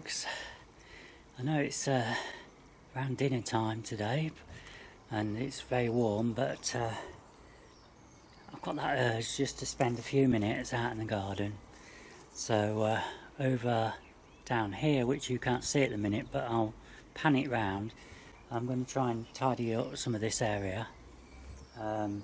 folks, I know it's around dinner time today and it's very warm, but I've got that urge just to spend a few minutes out in the garden. So over down here, which you can't see at the minute, but I'll pan it round, I'm going to try and tidy up some of this area. There's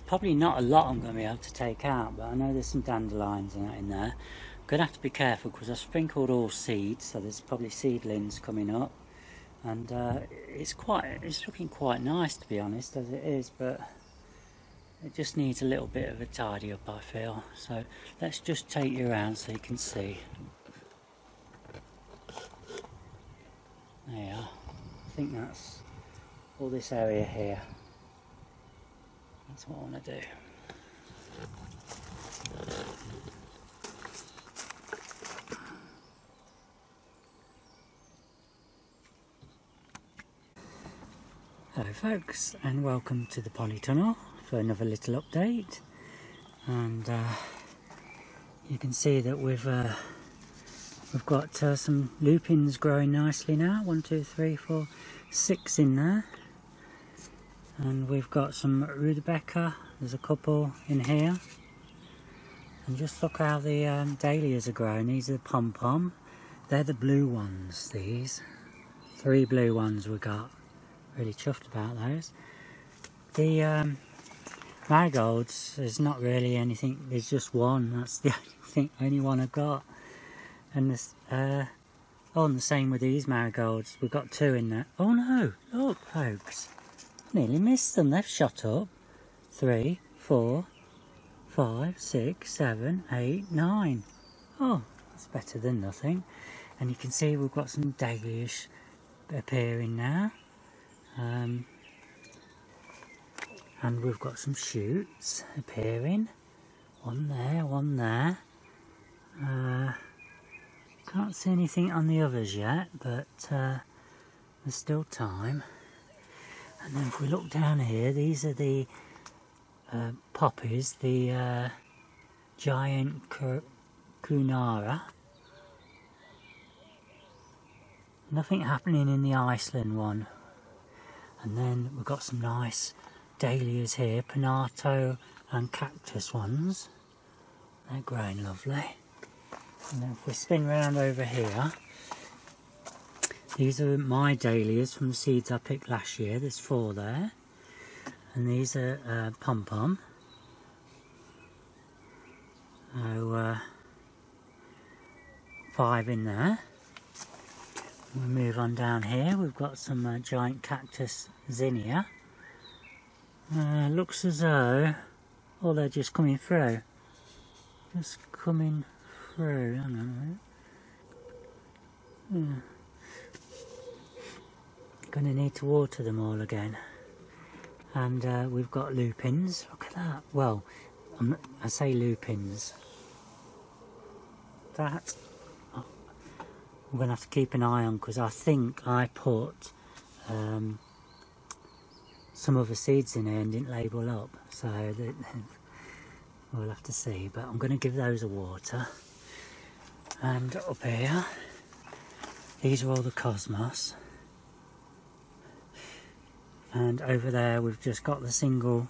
probably not a lot I'm going to be able to take out, but I know there's some dandelions and that in there. I'm going to have to be careful because I've sprinkled all seeds, so there's probably seedlings coming up. And it's looking quite nice, to be honest, as it is, but it just needs a little bit of a tidy up, I feel. So let's just take you around so you can see. There you are. I think that's all this area here. That's what I want to do. Hello folks, and welcome to the polytunnel for another little update. And you can see that we've got some lupins growing nicely now. 1, 2, 3, 4, 6 in there. And we've got some rutabaga, there's a couple in here. And just look how the dahlias are growing. These are the pom-pom. They're the blue ones, these. 3 blue ones we got. Really chuffed about those. The marigolds, there's not really anything, there's just one. That's the only one I've got. And this, and the same with these marigolds. We've got 2 in there. Oh no, look folks. Nearly missed them, they've shot up. 3, 4, 5, 6, 7, 8, 9. Oh, that's better than nothing. And you can see we've got some dahlias appearing now. And we've got some shoots appearing. One there. Can't see anything on the others yet, but there's still time. And then if we look down here, these are the poppies, the giant kunara. Nothing happening in the Iceland one. And then we've got some nice dahlias here, pinato and cactus ones. They're growing lovely. And then if we spin round over here, these are my dahlias from the seeds I picked last year. There's 4 there. And these are pom-pom. So 5 in there. We'll move on down here. We've got some giant cactus zinnia. Looks as though, oh, they're just coming through. Just coming through. Hang on a minute. Going to need to water them all again. And we've got lupins. Look at that. Well, I say lupins. That I'm going to have to keep an eye on, because I think I put some other seeds in here and didn't label up, so we'll have to see. But I'm going to give those a water. And up here, these are all the cosmos, and over there we've just got the single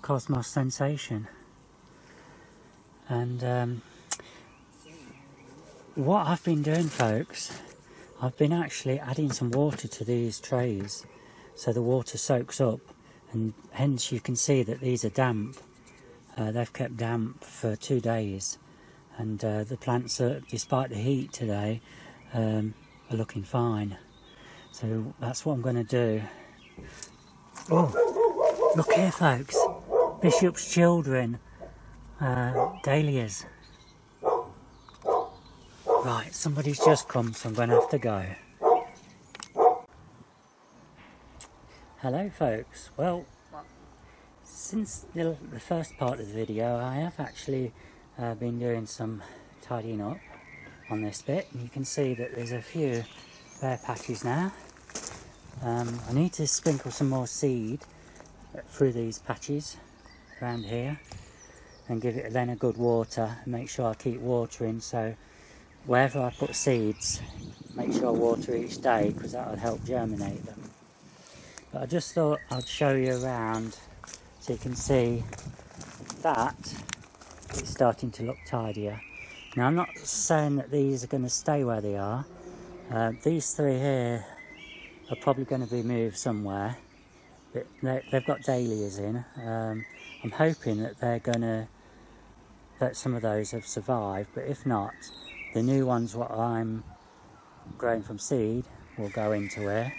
cosmos sensation. And what I've been doing, folks, I've been actually adding some water to these trays so the water soaks up, and hence you can see that these are damp. They've kept damp for 2 days, and the plants, despite the heat today, are looking fine. So that's what I'm going to do. Oh, look here folks, Bishop's Children dahlias. Right, somebody's just come, so I'm going to have to go. Hello folks. Well, since the first part of the video, I have actually been doing some tidying up on this bit, and you can see that there's a few bare patches now. I need to sprinkle some more seed through these patches around here and give it then a good water, and make sure I keep watering so wherever I put seeds, make sure I water each day, because that will help germinate them. But I just thought I'd show you around so you can see that it's starting to look tidier. Now, I'm not saying that these are going to stay where they are. These three here are probably going to be moved somewhere. But they've got dahlias in. I'm hoping that that some of those have survived, but if not, the new ones what I'm growing from seed will go into here.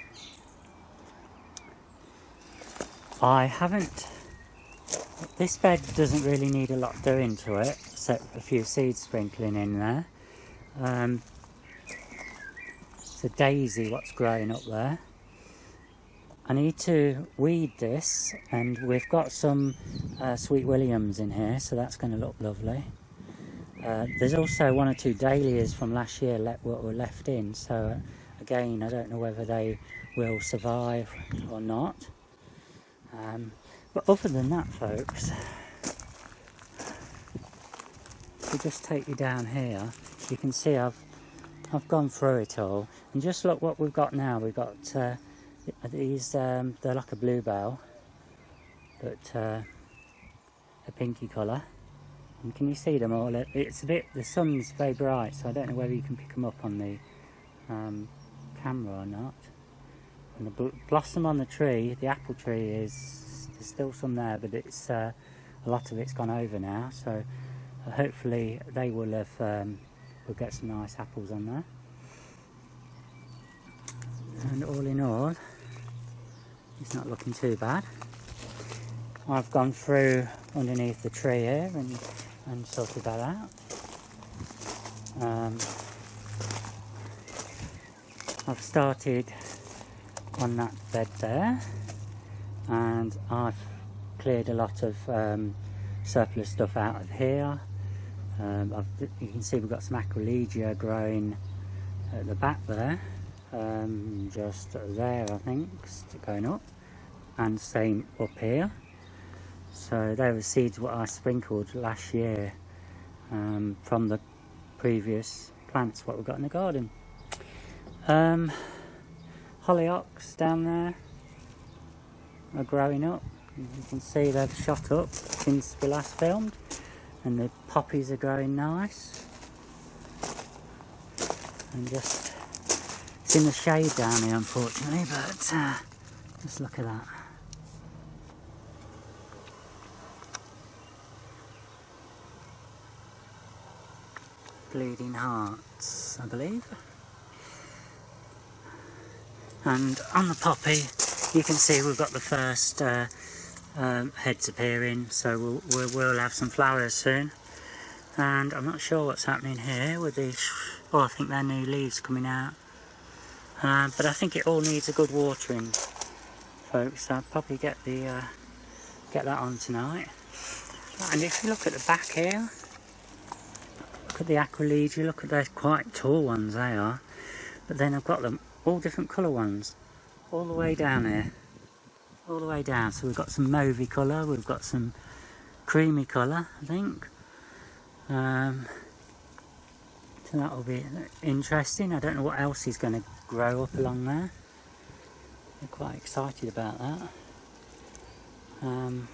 This bed doesn't really need a lot doing to it, except a few seeds sprinkling in there. It's a daisy what's growing up there. I need to weed this, and we've got some sweet williams in here, so that's going to look lovely. There's also one or two dahlias from last year what were left in, so again, I don't know whether they will survive or not. But other than that, folks, if we just take you down here, you can see I've gone through it all, and just look what we've got now. We've got these, they're like a bluebell, but a pinky colour. And can you see them all? It's a bit, the sun's very bright, so I don't know whether you can pick them up on the camera or not. And the blossom on the tree, the apple tree, there's still some there, but it's a lot of it's gone over now, so hopefully they will have we'll get some nice apples on there. And all in all, it's not looking too bad. I've gone through underneath the tree here and sorted that out. I've started on that bed there, and I've cleared a lot of surplus stuff out of here. You can see we've got some acrolegia growing at the back there, just there I think, going up, and same up here. So they were seeds what I sprinkled last year from the previous plants what we've got in the garden. Hollyhocks down there are growing up. You can see they've shot up since we last filmed, and the poppies are growing nice. And just, it's in the shade down here unfortunately, but just look at that. Bleeding hearts, I believe. And on the poppy, you can see we've got the first heads appearing, so we'll have some flowers soon. And I'm not sure what's happening here with these. Oh, I think they're new leaves coming out. But I think it all needs a good watering, folks. So I'll probably get that on tonight. And if you look at the back here, look at the acrolegia. Look at those quite tall ones they are. But then I've got them all different colour ones, all the way down here, all the way down. So we've got some mauvey colour, we've got some creamy colour, I think. So that will be interesting. I don't know what else is going to grow up along there. I'm quite excited about that. And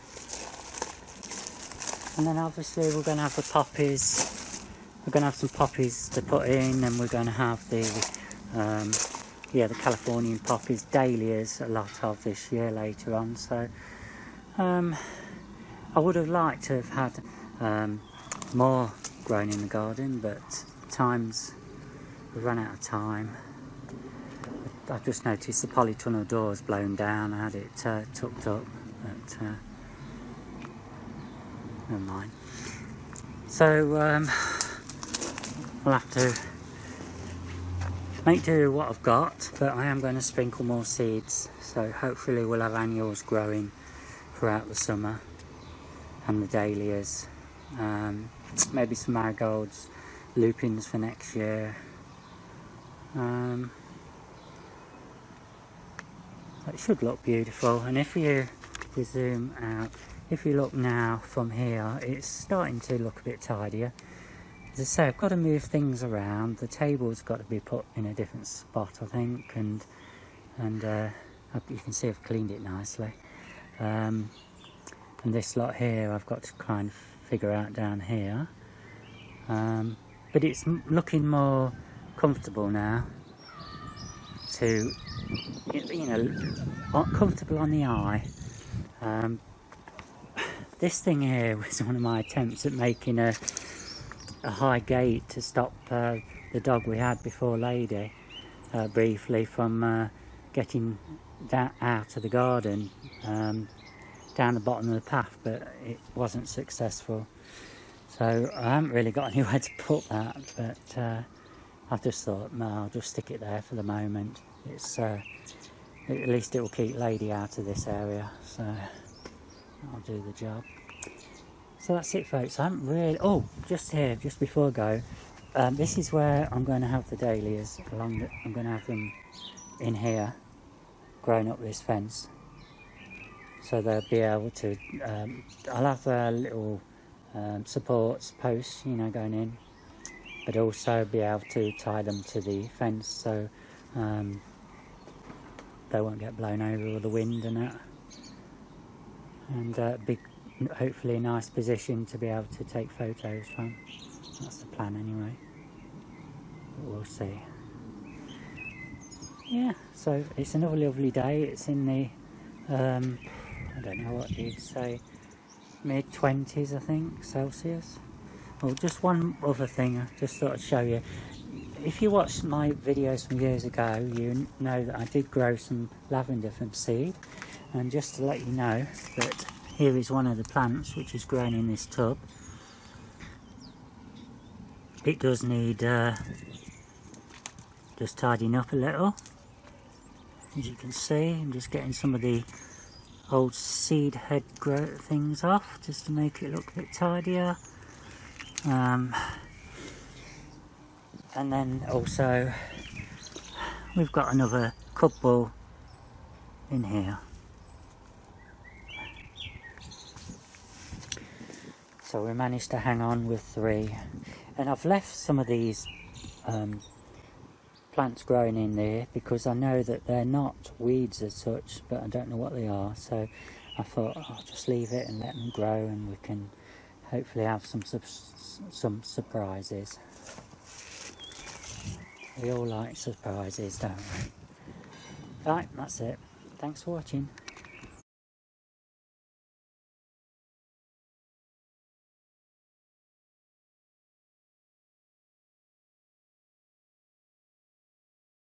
then obviously we're going to have the poppies. We're going to have some poppies to put in, and we're going to have the Californian poppies, dahlias, a lot of this year later on. So I would have liked to have had more grown in the garden, but we've run out of time. I've just noticed the polytunnel door's blown down. I had it tucked up, but never mind. So I'll have to make do with what I've got, but I am going to sprinkle more seeds, so hopefully we'll have annuals growing throughout the summer, and the dahlias, maybe some marigolds, lupins for next year. It should look beautiful, and if you zoom out, if you look now from here, it's starting to look a bit tidier. as I say, I've got to move things around. The table's got to be put in a different spot, I think, and you can see I've cleaned it nicely. And this lot here I've got to kind of figure out down here. But it's looking more comfortable now, to, you know, comfortable on the eye. This thing here was one of my attempts at making a high gate to stop the dog we had before Lady briefly from getting out of the garden down the bottom of the path, but it wasn't successful. So I haven't really got anywhere to put that, but I've just thought, no, I'll just stick it there for the moment. It's at least it will keep Lady out of this area, so I'll do the job. So that's it, folks. I haven't really... Oh, just here, just before I go, this is where I'm going to have the dahlias. I'm going to have them in here, growing up this fence, so they'll be able to... I'll have little supports, posts, you know, going in, but also be able to tie them to the fence so they won't get blown over with the wind and that. And be hopefully a nice position to be able to take photos from. That's the plan anyway, but we'll see. Yeah, so it's another lovely day. It's in the I don't know what you'd say, mid-20s I think, Celsius. Well, just one other thing I just thought I'd show you. If you watched my videos from years ago, you know that I did grow some lavender from seed. And just to let you know that here is one of the plants which is grown in this tub. It does need just tidying up a little. As you can see, I'm just getting some of the old seed head growth things off just to make it look a bit tidier. And then also we've got another couple in here. So we managed to hang on with 3, and I've left some of these plants growing in there because I know that they're not weeds as such, but I don't know what they are, so I thought I'll just leave it and let them grow, and we can hopefully have some surprises. We all like surprises, don't we? Right, that's it. Thanks for watching.